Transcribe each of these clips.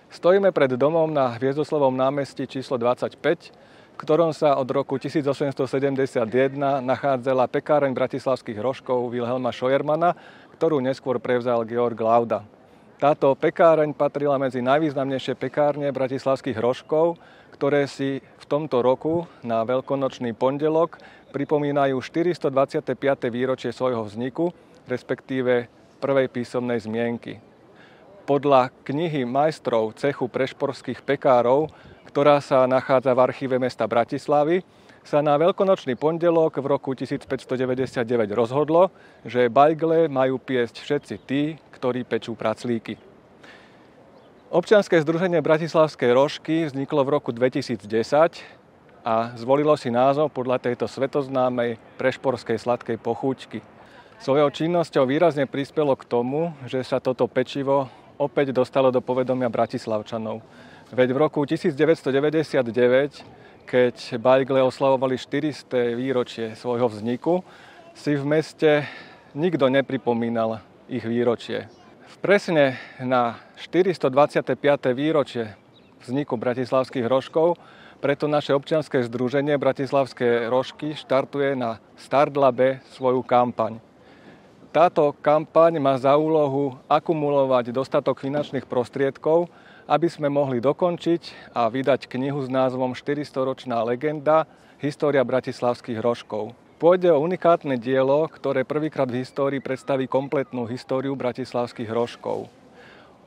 Stojíme pred domom na Hviezdoslavom námestí číslo 25, v ktorom sa od roku 1871 nachádzala pekáreň bratislavských rožkov Wilhelma Scheuermanna, ktorú neskôr prevzal Georg Lauda. Táto pekáreň patrila medzi najvýznamnejšie pekárne bratislavských rožkov, ktoré si v tomto roku na veľkonočný pondelok pripomínajú 425. výročie svojho vzniku, respektíve prvej písomnej zmienky. Podľa knihy majstrov cechu prešporských pekárov, ktorá sa nachádza v archíve mesta Bratislavy, sa na veľkonočný pondelok v roku 1599 rozhodlo, že bajgle majú piesť všetci tí, ktorí pečú praclíky. Občianske združenie Bratislavskej rožky vzniklo v roku 2010 a zvolilo si názov podľa tejto svetoznámej prešporskej sladkej pochúťky. Svojou činnosťou výrazne prispelo k tomu, že sa toto pečivo opäť dostalo do povedomia Bratislavčanov. Veď v roku 1999, keď bajgle oslavovali 400. výročie svojho vzniku, si v meste nikto nepripomínal ich výročie. Presne na 425. výročie vzniku bratislavských rožkov preto naše občianske združenie Bratislavské rožky štartuje na Startlabe svoju kampaň. Táto kampaň má za úlohu akumulovať dostatok finančných prostriedkov, aby sme mohli dokončiť a vydať knihu s názvom 400-ročná legenda História bratislavských rožkov. Pôjde o unikátne dielo, ktoré prvýkrát v histórii predstaví kompletnú históriu bratislavských rožkov.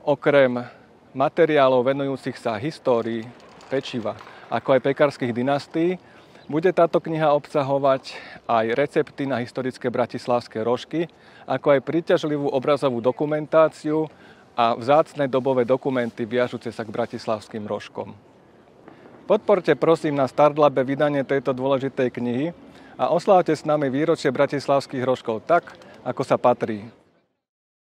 Okrem materiálov venujúcich sa histórii pečiva, ako aj pekárskych dynastií, bude táto kniha obsahovať aj recepty na historické bratislavské rožky, ako aj príťažlivú obrazovú dokumentáciu a vzácne dobové dokumenty viažúce sa k bratislavským rožkom. Podporte prosím na Startlabe vydanie tejto dôležitej knihy a oslávte s nami výročie bratislavských rožkov tak, ako sa patrí.